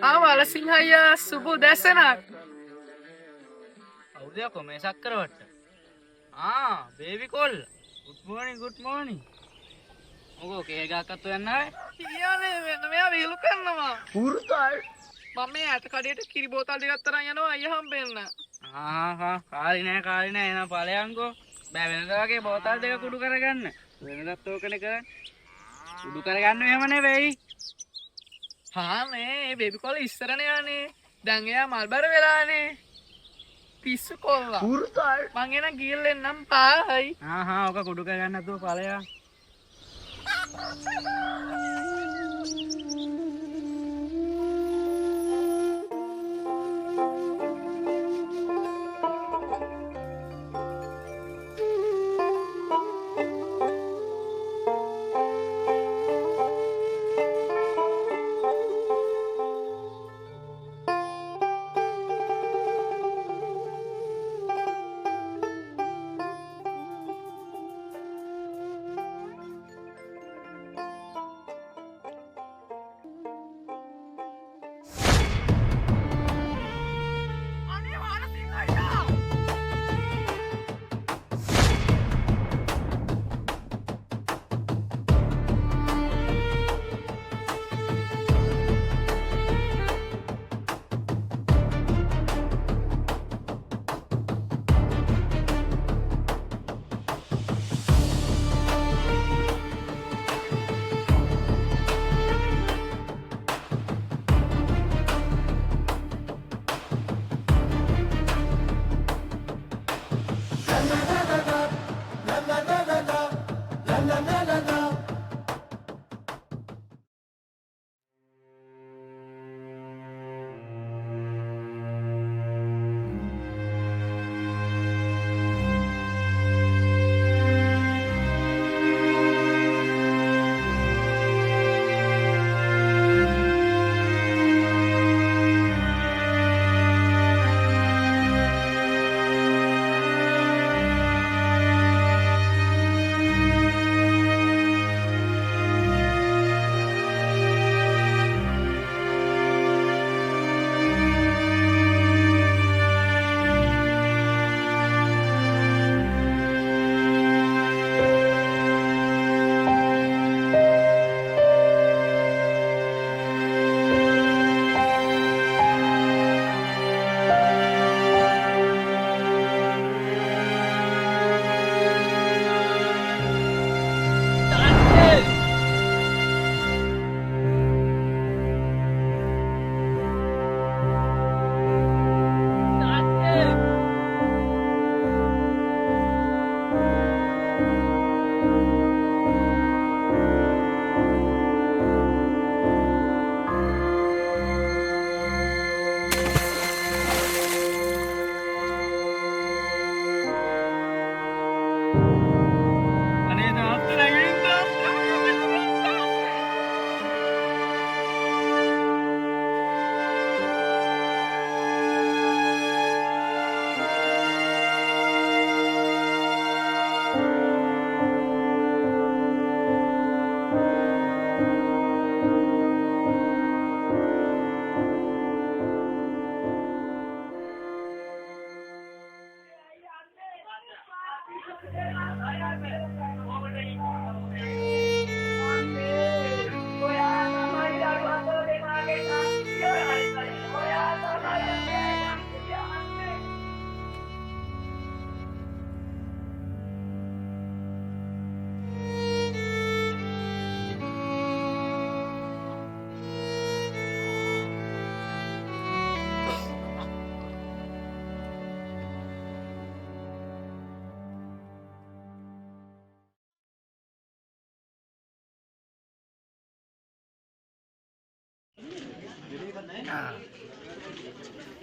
ආවල සිංහయ్య සුබ දැසනක්. අවුදේ කොමේ සක්කරවට. බේබි කොල්. good morning. මොකෝ කේ ගහකට යන්නේ? කියන්නේ වෙන මෙයා විහිළු කරනවා. පුරුතල්. මම මේ ඇට කඩේට කිරි බෝතල් ටිකක් තරන් යනවා අයියා හම්බෙන්න. කාලි නෑ එන ඵලයන්කෝ. බෑ වෙනදා වගේ බෝතල් දෙක කුඩු කරගන්න. වෙනදත් ඕකනේ කරන්නේ. කුඩු කරගන්න එහෙම නෙවෙයි. මේ බේබි කොල් ඉස්සරනේ යන්නේ. දැන් එයා මල්බර වෙලානේ. පිස්සු කොල්ලා. පුරුතල්. මං එන ගිහින් එන්නම් පායි. ඔක කුඩු කරගන්න නැතුව ඵලයන්.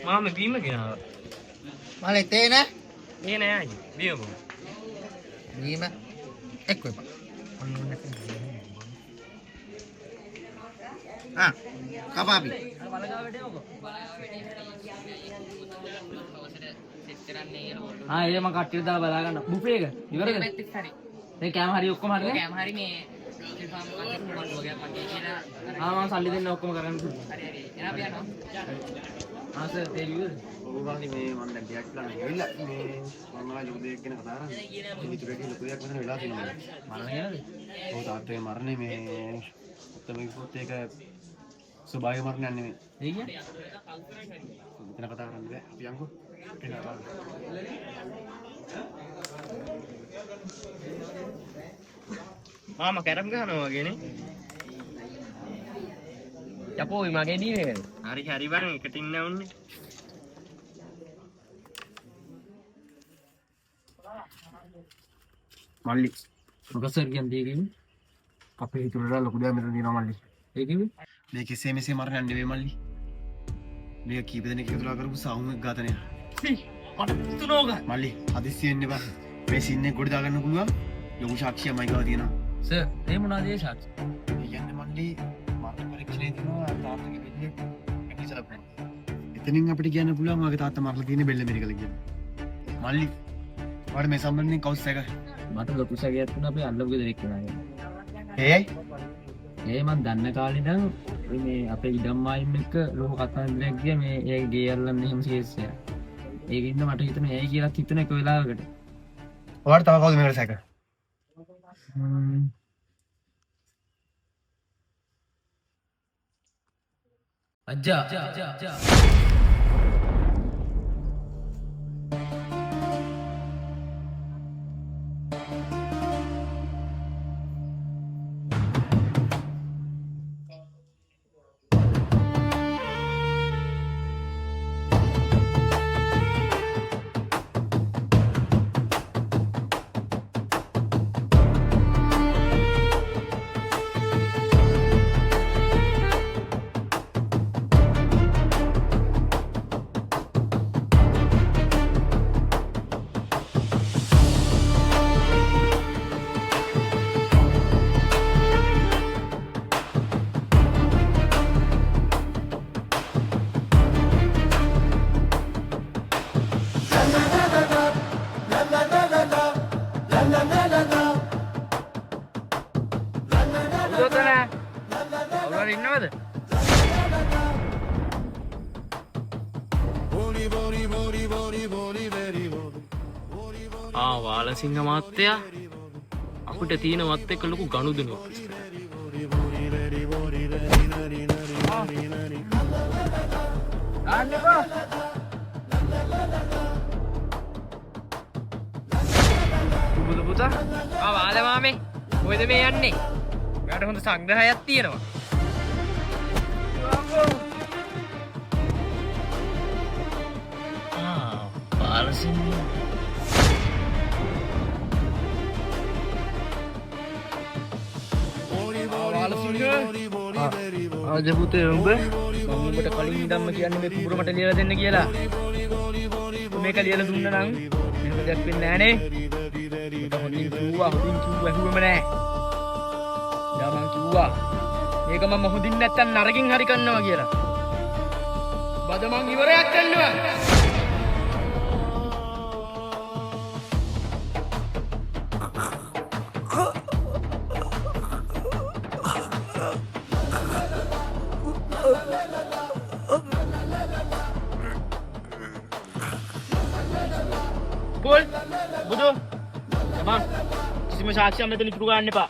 මාම බීම ගෙනාවා. මලේ තේ නෑ? මේ නෑ අයියේ. බීම. බීම එක්ක එපා. කපාපි. ඒ මම කට්ටියට දාලා බලා ගන්න. බුෆේ එක ඉවරද? පැත්තට හරි. මේ කැම හරි ඔක්කොම හරිද? කැම හරි මේ මම සල්ලි දෙන්න ඔක්කොම කරන්න ආස තේරියද ඕවාගේ මේ මම දැන් ටිකක් කරලා ගිහිල්ලා මේ මම ආයෙ ලොකු දෙයක් ගැන කතා කරන්නේ. මේ විතරේ ලොකු දෙයක් මෙතන වෙලා තියෙනවා. මරණ ගැනද ඔව් තාත්තගේ මරණය මේ උත්තම කිව්වොත් ඒක ස්වභාවික මරණයක් නෙමෙයි. ඒ කියන්නේ මෙතන කතා කරන්න බෑ. අපි යන්කෝ. එනවා. මාමා කැරම් ගහනවා වගේනේ යපෝ මගේ දීනේ හරි හරි බං එකට ඉන්න ඕනේ මල්ලි ප්‍රොෆෙසර් කියන්නේ දෙකින් අපේ හිතුවලා ලොකු දෙයක් මෙතන තියෙනවා මල්ලි. ඒ කිව්වේ මේ කෙසේ මෙසේ මරණයක් නෙවෙයි මල්ලි. මේක කීප දෙනෙක් එකතුලා කරපු සාමූහික ඝාතනයක්. මට පුතුනෝග මල්ලි හදිස්සියෙන් එපා. මේ සින්නේ ගොඩ දාගන්න පුළුවන් ලොකු සාක්ෂියක් මයි ගාව තියෙනවා. සර් ඒ මොනවාද ඒ සාක්ෂි ඒ කියන්නේ මල්ලි මරණ පරීක්ෂණයේ තියෙනවා තාත්තගේ බෙල්ලේ ඇකිසලා පුළුවන්. එතනින් අපිට කියන්න පුළුවන් මගේ තාත්තා මරලා තියෙන බෙල්ල මෙරිකල කියලා. මල්ලි ඔයාලට මේ සම්බන්ධයෙන් කවුස් එක මට ලොකු සැකයක් තුන අපේ අල්ලපු ගෙදර එක්කලා ඒයි ඒ මන් දන්න කාලේ ඉඳන් මේ අපේ ඉඩම් මායිම් එක්ක ලොකු කතාන්දරයක් ගියා මේ ඒ ගේ අල්ලන්න එහෙම කේස් එක. ඒකින්ද මට හිතෙනවා ඇයි කියලා හිතන එක වෙලාවකට. ඔයාලට තව කවුද මේකට සැක? අජ්ජා අවුරුදු ඉන්නවද? වාලසිංහ මහත්තයා අපිට තියෙන වත් එක්ක ලොකු ගනුදෙනුවක් පුතා වාල මාමේ කොහෙද මේ යන්නේ? ඔයාට හොඳ සංග්‍රහයක් තියෙනවා. වාලසිංහ ආද පුතේ උඹ මම ඔබට කලින් ඉඳන්ම කියන්නේ මේ කුඹුර මට ලියලා දෙන්න කියලා. මේක ලියලා දුන්නා නම් මෙහෙම දෙයක් වෙන්නේ නැහැ නේ. මට හොඳින් කිව්වා ඇහුවම නැහැ. යා මං කිව්වා මේක මම හොඳින් නැත්තම් නරකින් හරි කරනවා කියලා. බද මං ඉවරයක් කරනවා. Pul, butuh, emang, කිසිම සාක්ෂියක් මෙතන ඉතුරු ගන්න එපා.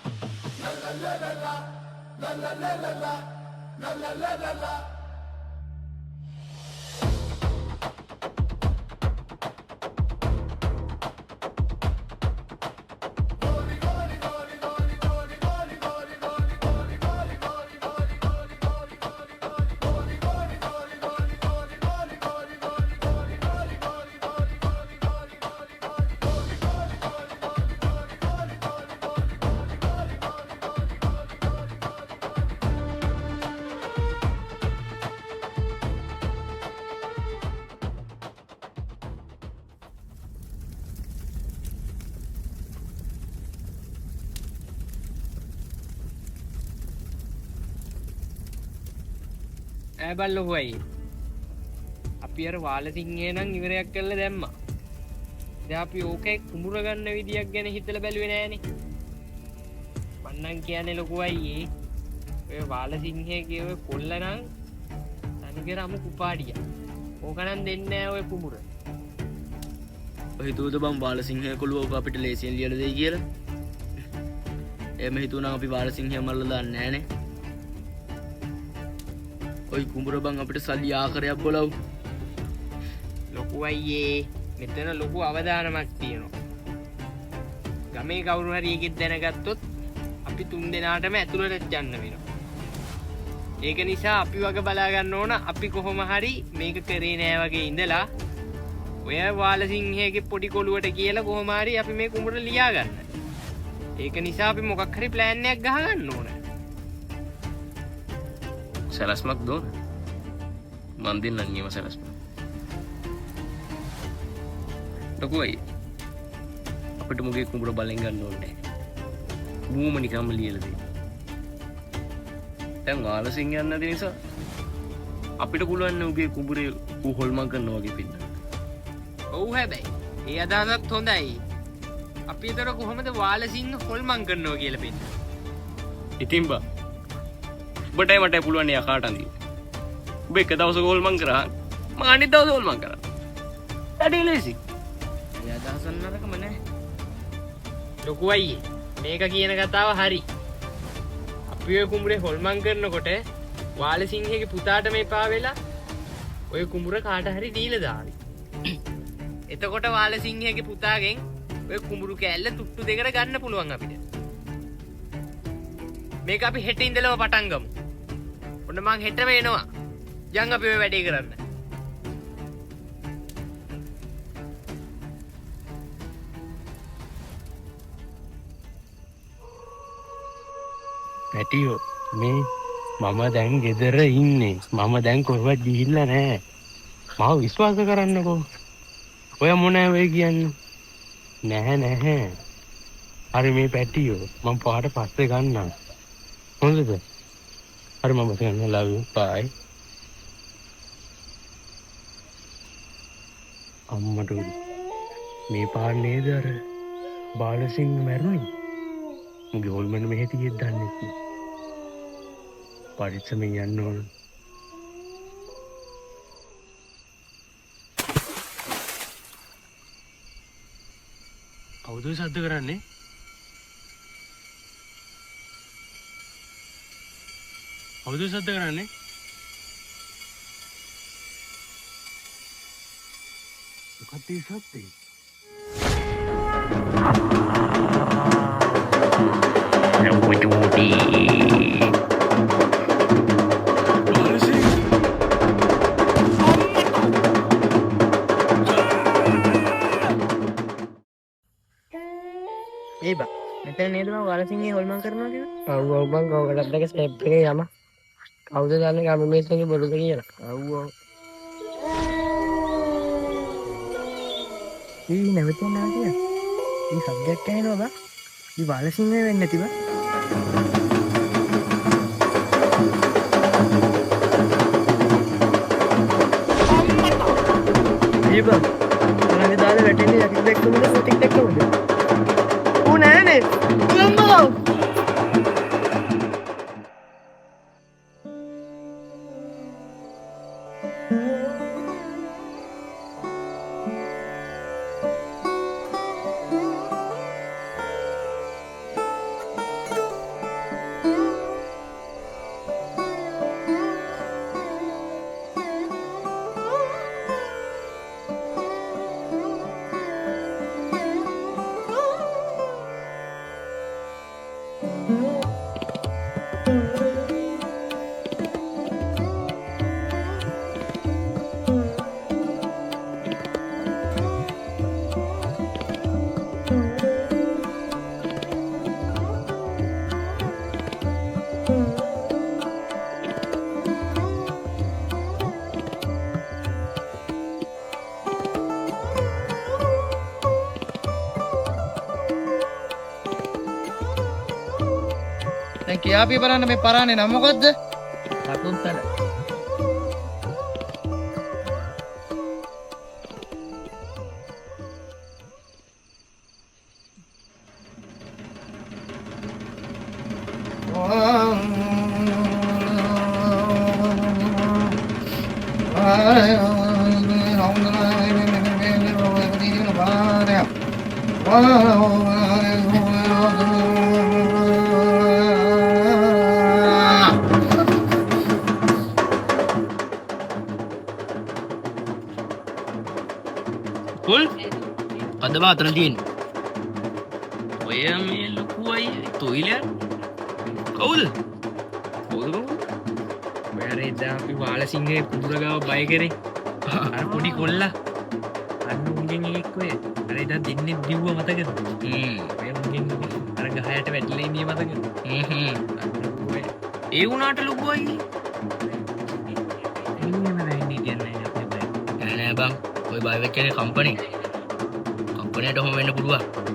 බල්ලෝ හොයි අපි අර වාලසිංහේ නම් ඉවරයක් කරලා දැම්මා. දැන් අපි ඕකේ කුඹුර ගන්න විදියක් ගැන හිතලා බැලුවේ නෑනේ. මන් මන්නම් කියන්නේ ලොකු අයියේ ඔය වාල සිංහයේ ඔය කොල්ල නම් තනිකර අමු කුපාඩිය. ඕකනම් දෙන්නේ නැහැ ඔය කුඹුර. ඔය හිතුවද බං වාල සිංහය කොළුව ඔක අපිට ලේසියෙන් ලියලා දෙයි කියලා? එහෙම හිතුවනම් අපි වාල සිංහය මල්ලලා දාන්නේ නැහනේ. ඔය කුඹුර බං අපිට සල්ලි ආකාරයක් බොලව්. ලොකු අයියේ මෙතන ලොකු අවදානමක් තියෙනවා. ගමේ කවුරු හරි එකෙක් දැනගත්තොත් අපි තුන් දෙනාටම ඇතුළට යන්න වෙනවා. ඒක නිසා අපි වගේ බලා ගන්න ඕන අපි කොහොම හරි මේක කරේ නෑ වගේ ඉඳලා ඔය වාල සිංහයේ පොඩි කොළුවට කියලා කොහොම හරි අපි මේ කුඹුර ලියා ගන්න. ඒක නිසා අපි මොකක් හරි ප්ලෑන් එකක් ගහ ගන්න ඕන. සැලැස්මක් දෝන. මන් දෙන්නම් නියම සැලැස්ම. ලොකු අයියේ අපිට මුගේ කුඹුර බලෙන් ගන්න ඕනේ. මූම නිකම්ම ලියලා දෙන්න. දැන් වාල සිංහයන් නැති නිසා අපිට පුළුවන් උගේ කුඹුරේ ඌ හොල්මන් කරනවා වගේ පින්න. ඔව් හැබැයි ඒ අදහසත් හොඳයි. අපි ඒතර කොහොමද වාල සිංහ හොල්මන් කරනවා කියලා පින්න. ඉතින් බා ඔබටයි මටයි පුළුවන් යා කාට අඳි. ඔබ එක දවසක හොල්මන් කරා මම අනිත් දවසේ හොල්මන් කරා. වැඩි ලේසි. ඒ අදහස නරකම නෑ. ලොකු අයියේ මේක කියන කතාව හරි. අපි ඔය කුඹුරේ හොල්මන් කරනකොට වාල සිංහයේ පුතාට මේ පා වෙලා ඔය කුඹුර කාට හරි දීලා දාවි. එතකොට වාල සිංහයේ පුතාගෙන් ඔය කුඹුරු කෑල්ල තුට්ටු දෙකට ගන්න පුළුවන් අපිට. මේක අපි හෙට ඉඳලම පටන් ගමු. ඔන්න මං හෙටම එනවා. යන් අපි ඔය වැඩේ කරන්න. පැටියෝ මේ මම දැන් ගෙදර ඉන්නේ. මම දැන් කොහෙවත් ගිහිල්ලා නැහැ. මාව විශ්වාස කරන්නකෝ. ඔය මොනෑ වෙයි කියන්නේ? නැහැ. හරි මේ පැටියෝ මම පාට පස්සේ ගන්නම්. හොඳද? හරි මම ගන්න love you bye. අම්මට මේ පාර නේද අර බාලසිංහ මැරුණේ? මුගේ හොල්මන මෙහෙ තියෙද්ද දන්නේ නැහැ. පරිස්සමෙන් යන්න ඕන. කවුද සද්ද කරන්නේ? කවුද සද්ද කරන්නේ? මොකක්ද ඒ සද්දේ? ඒ බා මෙතන නේද මම වාල සිංහයේ හොල්මන් කරනවා කියලා? ඔව් බං කවුරුත් දෙක ස්ටෙප් එකේ යම. කවුද දන්නේ ගම මේසගේ බොරුද කියලා? ඔව්. ඊ නැවතෙන්නේ නැහැ. ඊ සබ්ජෙක්ට් ඇහෙනවා බා. ඊ වාල සිංහය වෙන්නේ නැති බා. ඊ බා මම දාලා වැටෙන්නේ යකින් දෙක්කමද සොටික් දෙක්කමද? නෑනේ උඹෝ දැන් කියාපිය බලන්න මේ පරානේ නම මොකද්ද? සතුන්තල. පුල් අද මාතන තියෙන්නේ ඔය මේ ලොකු අයියා තොইলයන් කවුද වැරේදා අපි වාලසිංහේ කුඹුරගාව බය කරේ අර පොඩි කොල්ලා අන්න උන්ගෙන් එකක් ඔය අර එදා දෙන්නේ දිව්ව මතකද ඔය උන්ගෙන් අර ගහයට වැටිලා ඉන්නේ මතකද ඒ වුණාට ලොකු අයියේ එන්නේ නැහැ කියන්නේ අපේ බය නෑ බං ඔය බය වෙච්ච එක කම්පැනිට ඔහොම වෙන්න පුළුවන්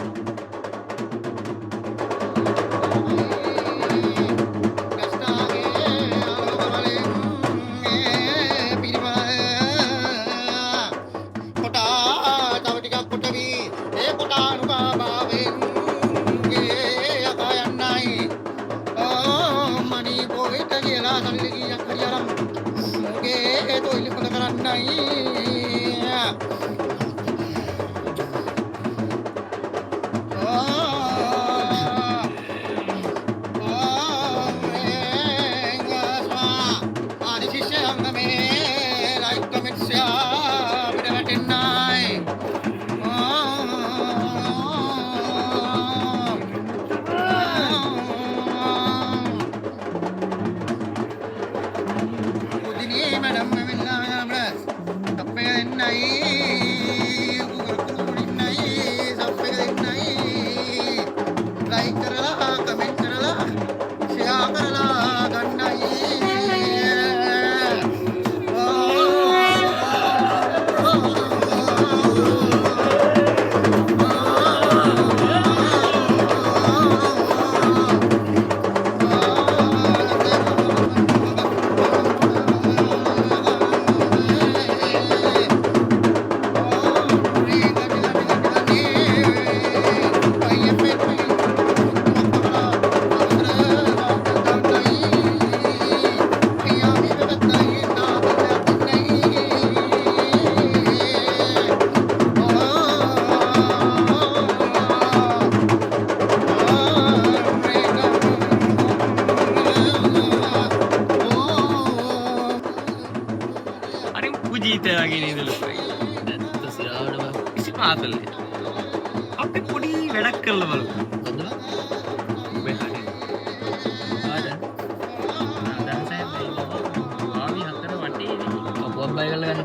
අපි පොඩි වැඩක් කරලා බලමු.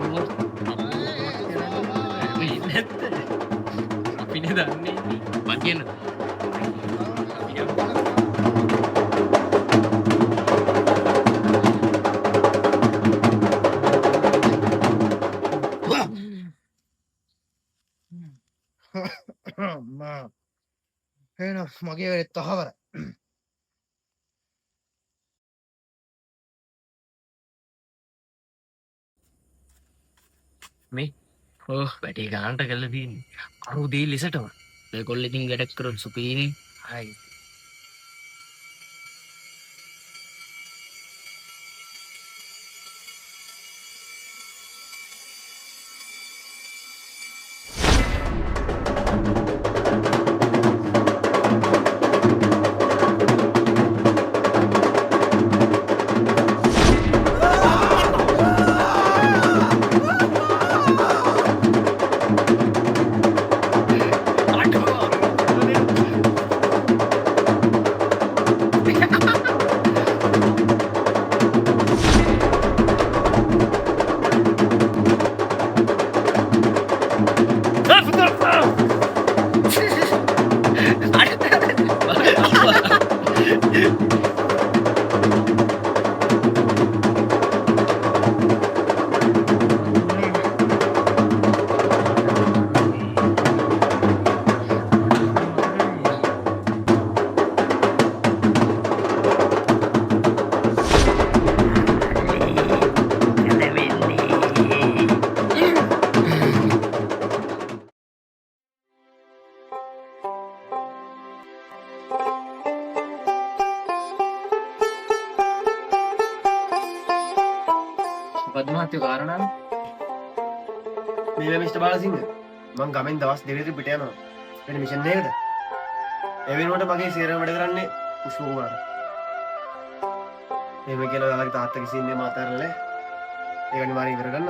මොකද? අපිනේ දන්නේ මන් කියන මගේ වෙලෙත් තහවර මේ වැඩේ ගානට කරලා තියෙන්නේ අර උදේ ලෙසටම ඒ කොල්ලෙන් ඉතින් වැඩක් කරොත් සුපීනේ හයි පද්මාත්‍ය කාරණා මේ මිස්ටර් බාලසිංහ මං ගමෙන් දවස් දෙකකට පිට යනවා වෙන මිෂන් එකකට. ඒ වෙනුවට මගේ සේරම වැඩ කරන්නේ පුෂ්ප කුමාර. එහෙම කියලා ඔයාලගේ තාත්තගේ සීන් එක මාතරලා නෑ. ඒක අනිවාර්යෙන් ඉවර ගන්න.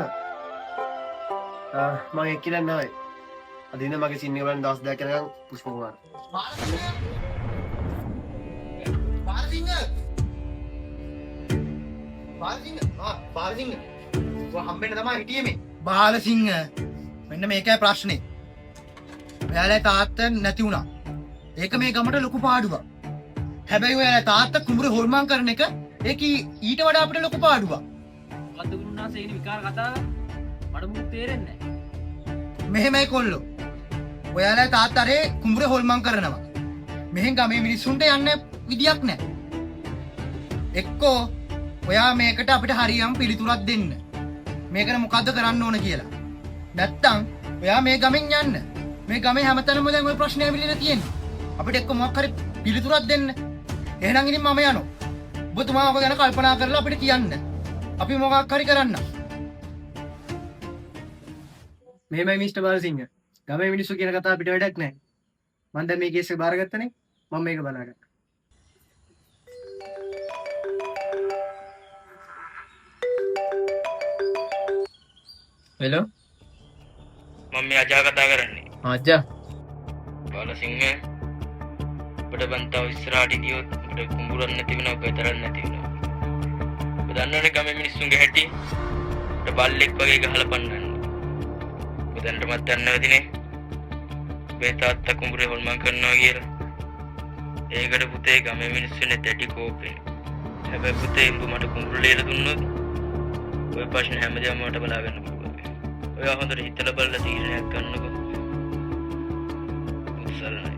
මම එක්කිලා නැහැ. අද ඉන්න මගේ සීන් එක බලන්න දවස් දෙකක් යනකම් පුෂ්ප කුමාර. බාලසිංහ ඔය හම්බෙන්න තමයි හිටියේ මේ. බාලසිංහ මෙන්න මේකයි ප්‍රශ්නේ. ඔයාලා තාත්තා නැති වුණා. ඒක මේ ගමට ලොකු පාඩුවක්. හැබැයි ඔයාලා තාත්තා කුඹුරේ හොල්මන් කරන එක ඒක ඊට වඩා අපිට ලොකු පාඩුවක්. මොකද්ද ගුරුනාස ඒනි විකාර කතාව? මට මුකුත් තේරෙන්නේ නැහැ. මෙහෙමයි කොල්ලෝ. ඔයාලා තාත්තාරේ කුඹුරේ හොල්මන් කරනවා. මෙහෙන් ගමේ මිනිස්සුන්ට යන්න විදියක් නැහැ. එක්කෝ ඔයා මේකට අපිට හරියම් පිළිතුරක් දෙන්න. මේකට මොකද්ද කරන්න ඕන කියලා. නැත්තම් ඔයා මේ ගමෙන් යන්න. මේ ගමේ හැමතැනම දැන් ওই ප්‍රශ්නේ ඇවිල්ලා තියෙන්නේ. අපිට එක්ක මොකක් හරි පිළිතුරක් දෙන්න. එහෙනම් ඉතින් මම යනවා. ඔබතුමා ඔක ගැන කල්පනා කරලා අපිට කියන්න. අපි මොකක් හරි කරන්න. මෙහෙමයි මිස්ටර් බාලසිංහ. ගමේ මිනිස්සු කියන කතාව අපිට වැඩක් නැහැ. මම දැන් මේ කේස් එක බාරගත්තනේ. මම මේක බලාගන්න. හෙලෝ මම මේ අජා කතා කරන්නේ. අජා බාලසිංහ ඔබට බන්තාව ඉස්සරහට ගියොත් ඔබට කුඹුරක් නැති වෙනවා, ගෙදරක් නැති වෙනවා. ඔබ දන්නවනේ ගමේ මිනිස්සුන්ගේ හැටි. ඔබට බල්ලෙක් වගේ ගහලා පන්නන්න. ඔබ දැනටමත් දන්නවදිනේ මේ තාත්තා කුඹුරේ හොල්මන් කරනවා කියලා. ඒකට පුතේ ගමේ මිනිස්සුනේ දැටි කෝපේ. හැබැයි පුතේ උඹ මට කුඹුර ලේලා දුන්නොත් ඔය ප්‍රශ්න හැමදේම මට බලා ගන්න පුළුවන්. ඔයා හොඳට හිතලා බලලා තීරණයක් ගන්නකෝ. උත්සාහයි.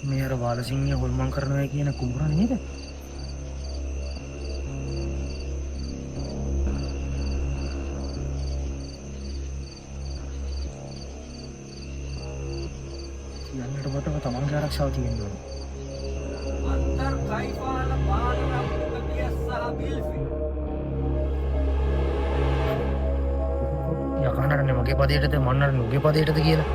මේ අර බාලසිංහ හොල්මන් කරනවා කියන කුඹුර නේද? යන්නට කොට තමන්ගේ ආරක්ෂාව තියෙන්න ඕනේ. අන්තර් කයිපාල බාලරම්පක පියස්සා බිල්ෆි. යකනරනේ මගේ පදයටද මන්නර නුගේ පදයටද කියලා.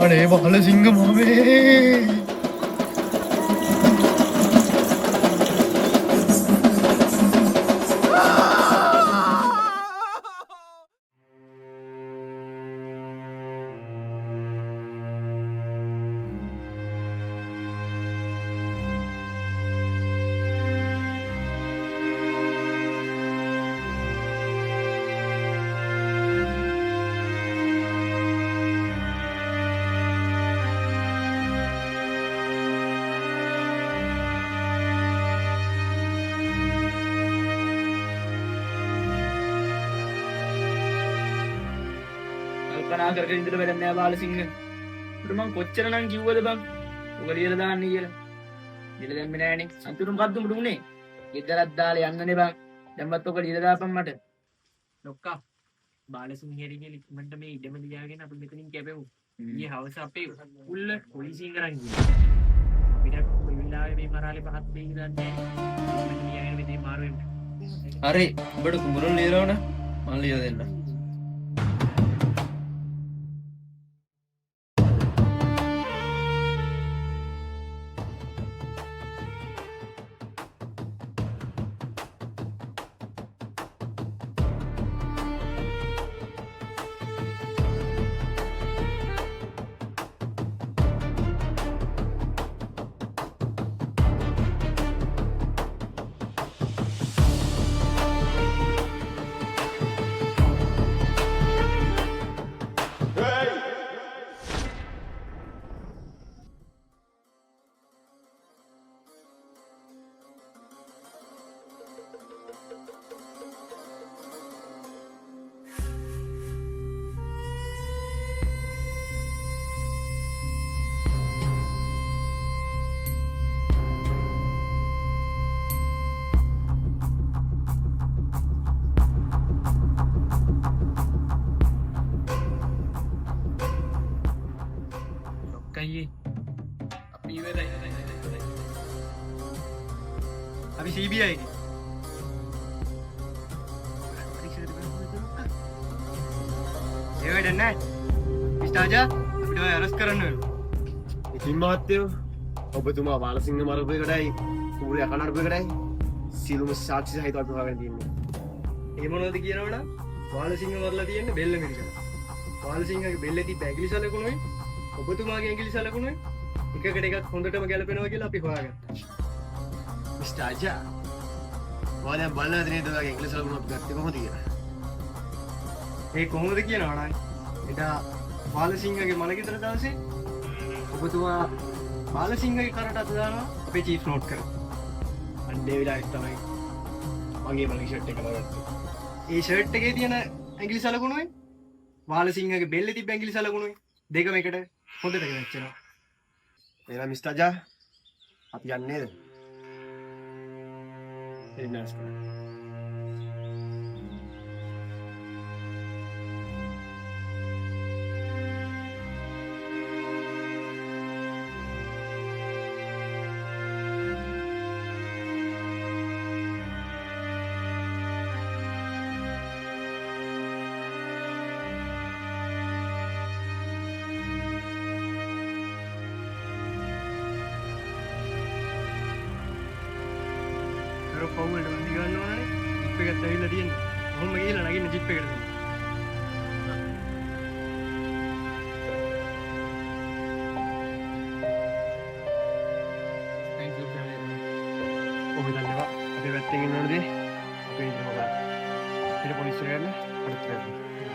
අනේ බාලසිංහ මාමේ කල්පනා කරගෙන ඉඳලා වැඩක් නෑ බාලසිංහ. උඩ මං කොච්චර නම් කිව්වද බං? ඔක ලියලා දාන්නේ කියලා. ලියලා දැම්මේ නෑනේ. අන්තිමට මොකද්ද උඹට උනේ? ගෙදරක් දාලා යන්නනේ බං. දැම්මත් ඔක ලියලා දාපන් මට. ලොක්කා බාලසිංහ හරි කියලා ඉක්මනට මේ ඉඩම ලියාගෙන අපි මෙතනින් කැපෙමු. ඊයේ හවස අපේ උල්ල පොලිසියෙන් කරන් ගියා. අපිට කොයි වෙලාවෙ මේ මරාලේ පහත් දෙයි දන්නේ නෑ. මම ලියාගෙන මෙතේ මාරු වෙමු. හරි ඔබට කුඹුරන් ලියලා ඕන මම ලියලා දෙන්නම්. අයියේ. අපි ඉවරයි ඉවරයි. අපි CBI නේ. ඒ වැඩ නැහැ. ඉස්තාජා අපිට ඔය අරස් කරන්න වෙනවා. ඉතින් මහත්තයෝ ඔබතුමා වාලසිංහ මරපු එකටයි කුඹුරේ අකනඩපු එකටයි සියලුම සාක්ෂි සහිතව අපි හොයාගෙන තියෙන්නේ. ඒ මොනවද කියනවනම් වාලසිංහ මරලා තියෙන්නේ බෙල්ල මිරිකලා. වාලසිංහගේ බෙල්ලේ තිබ්බ ඇඟිලි සලකුණුයි ඔබතුමාගේ ඇඟිලි සලකුණුයි එකකට එකක් හොඳටම ගැලපෙනවා කියලා අපි හොයාගත්තා. ඉස්තාජා ඔයා දැන් බලනද නේද ඔයාගේ ඉංග්‍රීසි ලකුණු අපි ගත්තේ කොහොමද කියලා? ඒ කොහොමද කියනවනම් එදා වාලසිංහගේ මලගෙදර දවසේ ඔබතුමා වාලසිංහගේ කරට අත දානවා අපේ චීෆ් නෝට් කරා. අන්නේ වෙලාවට තමයි මගේ මගේ ෂර්ට් එක ලගත්තේ. ඒ ෂර්ට් එකේ තියෙන ඇඟිලි සලකුණුයි වාලසිංහගේ බෙල්ලේ තිබ්බ ඇඟිලි සලකුණුයි දෙකම එකට හොඳට ගැච්චෙනවා. එහෙනම් මිස්ටර්ජා අපි යන්නේ නේද? එන්නස් කරා. අර පවුලට වන්දි ගන්න ඕනනේ. ජිප් එකත් ඇවිල්ලා තියෙනවා. කොහොම ගිහලා නගින්න ජිප් එකට දෙන්න. Thank you family. ඔබ දන්නවා අපේ පැත්තෙන් ඉන්නවද? අපේ ඉන්නවා. ඊට පොලිසිය ගන්න අරත් වෙනවා.